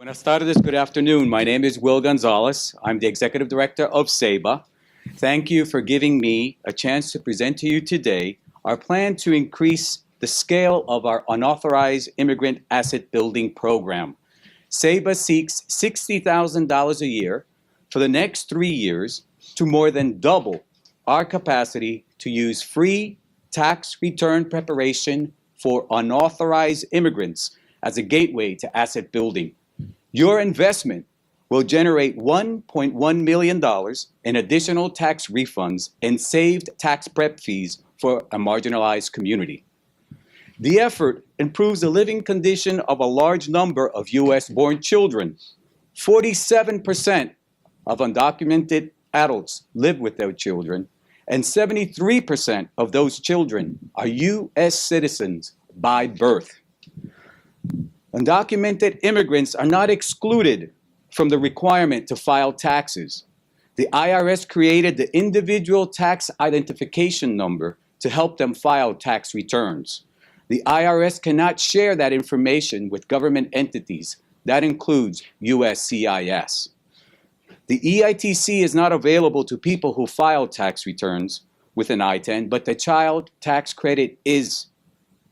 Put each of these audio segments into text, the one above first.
Buenas tardes, good afternoon. My name is Will Gonzalez. I'm the Executive Director of Ceiba. Thank you for giving me a chance to present to you today our plan to increase the scale of our unauthorized immigrant asset building program. Ceiba seeks $60,000 a year for the next 3 years to more than double our capacity to use free tax return preparation for unauthorized immigrants as a gateway to asset building. Your investment will generate $1.1 million in additional tax refunds and saved tax prep fees for a marginalized community. The effort improves the living condition of a large number of US-born children. 47% of undocumented adults live with their children, and 73% of those children are US citizens by birth. Undocumented immigrants are not excluded from the requirement to file taxes. The IRS created the Individual Tax Identification Number to help them file tax returns. The IRS cannot share that information with government entities. That includes USCIS. The EITC is not available to people who file tax returns with an I-10, but the child tax credit is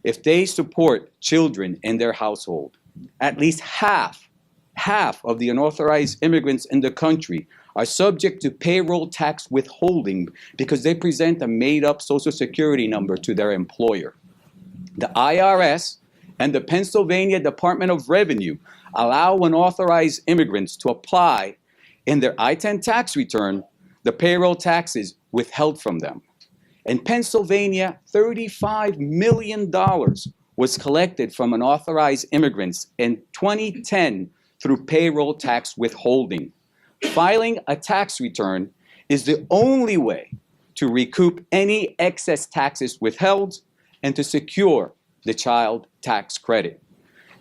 if they support children in their household. At least half of the unauthorized immigrants in the country are subject to payroll tax withholding because they present a made-up Social Security number to their employer. The IRS and the Pennsylvania Department of Revenue allow unauthorized immigrants to apply in their I-10 tax return the payroll taxes withheld from them. In Pennsylvania, $35 million was collected from unauthorized immigrants in 2010 through payroll tax withholding. Filing a tax return is the only way to recoup any excess taxes withheld and to secure the child tax credit.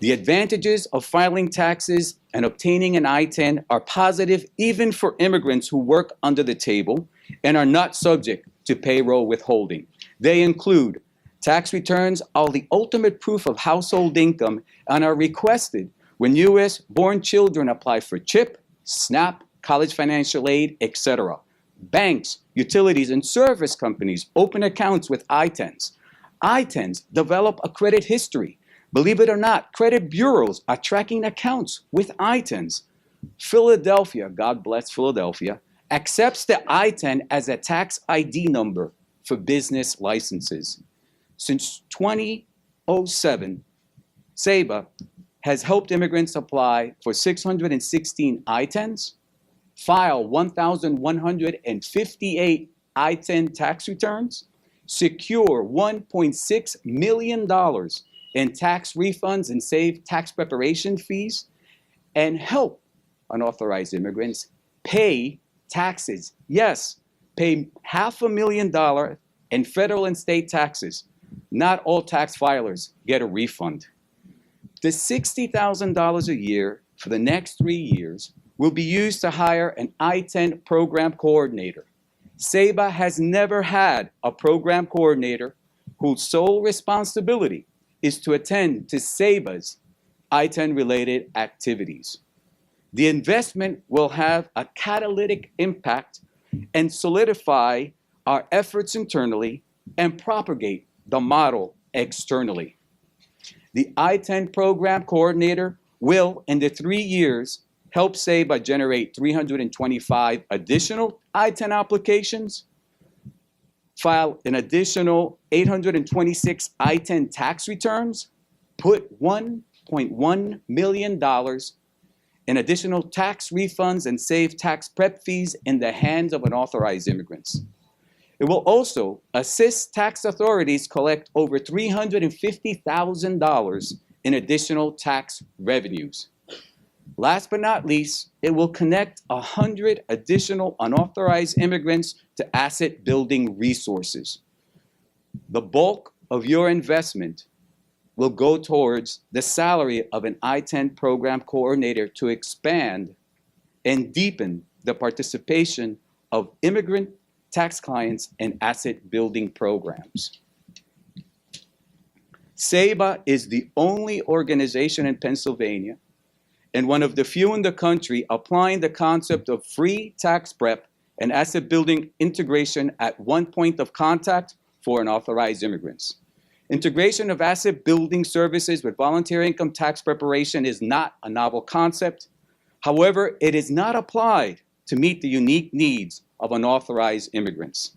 The advantages of filing taxes and obtaining an I-10 are positive even for immigrants who work under the table and are not subject to payroll withholding. They include tax returns are the ultimate proof of household income and are requested when US-born children apply for CHIP, SNAP, college financial aid, etc. Banks, utilities, and service companies open accounts with I-10s. I-10s develop a credit history. Believe it or not, credit bureaus are tracking accounts with I-10s. Philadelphia, God bless Philadelphia, accepts the I-10 as a tax ID number for business licenses. Since 2007, Ceiba has helped immigrants apply for 616 I-10s, file 1,158 I-10 tax returns, secure $1.6 million in tax refunds and save tax preparation fees, and help unauthorized immigrants pay taxes. Yes, pay $500,000 in federal and state taxes. Not all tax filers get a refund. The $60,000 a year for the next 3 years will be used to hire an I-10 program coordinator. Ceiba has never had a program coordinator whose sole responsibility is to attend to Ceiba's I-10 related activities. The investment will have a catalytic impact and solidify our efforts internally and propagate the model externally. The I-10 program coordinator will, in the 3 years, help Ceiba generate 325 additional I-10 applications, file an additional 826 I-10 tax returns, put $1.1 million in additional tax refunds and save tax prep fees in the hands of unauthorized immigrants. It will also assist tax authorities collect over $350,000 in additional tax revenues. Last but not least, it will connect 100 additional unauthorized immigrants to asset building resources. The bulk of your investment will go towards the salary of an I-10 program coordinator to expand and deepen the participation of immigrant tax clients in asset building programs. Ceiba is the only organization in Pennsylvania and one of the few in the country applying the concept of free tax prep and asset building integration at one point of contact for unauthorized immigrants. Integration of asset building services with voluntary income tax preparation is not a novel concept. However, it is not applied to meet the unique needs of unauthorized immigrants.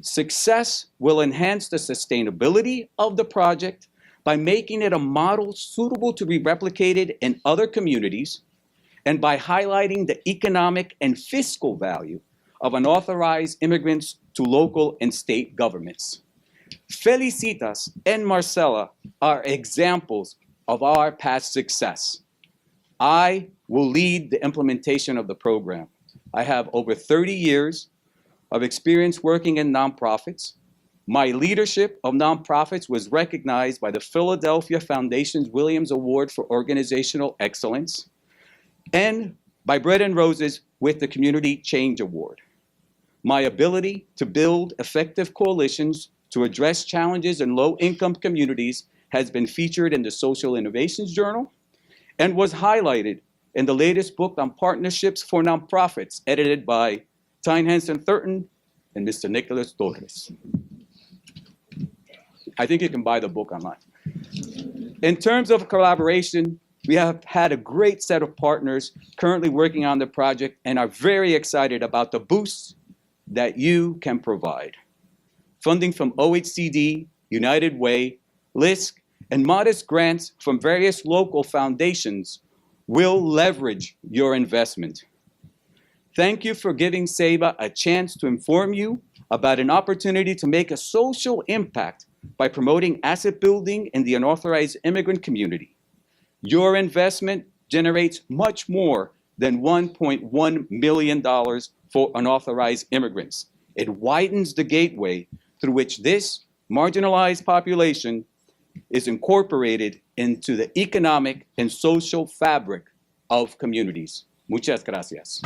Success will enhance the sustainability of the project by making it a model suitable to be replicated in other communities and by highlighting the economic and fiscal value of unauthorized immigrants to local and state governments. Felicitas and Marcela are examples of our past success. I will lead the implementation of the program. I have over 30 years of experience working in nonprofits. My leadership of nonprofits was recognized by the Philadelphia Foundation's Williams Award for Organizational Excellence and by Bread and Roses with the Community Change Award. My ability to build effective coalitions to address challenges in low-income communities has been featured in the Social Innovations Journal and was highlighted in the latest book on partnerships for nonprofits, edited by Tyne Hansen Thurton and Mr. Nicholas Torres. I think you can buy the book online. In terms of collaboration, we have had a great set of partners currently working on the project and are very excited about the boosts that you can provide. Funding from OHCD, United Way, LISC, and modest grants from various local foundations will leverage your investment. Thank you for giving Ceiba a chance to inform you about an opportunity to make a social impact by promoting asset building in the unauthorized immigrant community. Your investment generates much more than $1.1 million for unauthorized immigrants. It widens the gateway through which this marginalized population is incorporated into the economic and social fabric of communities. Muchas gracias.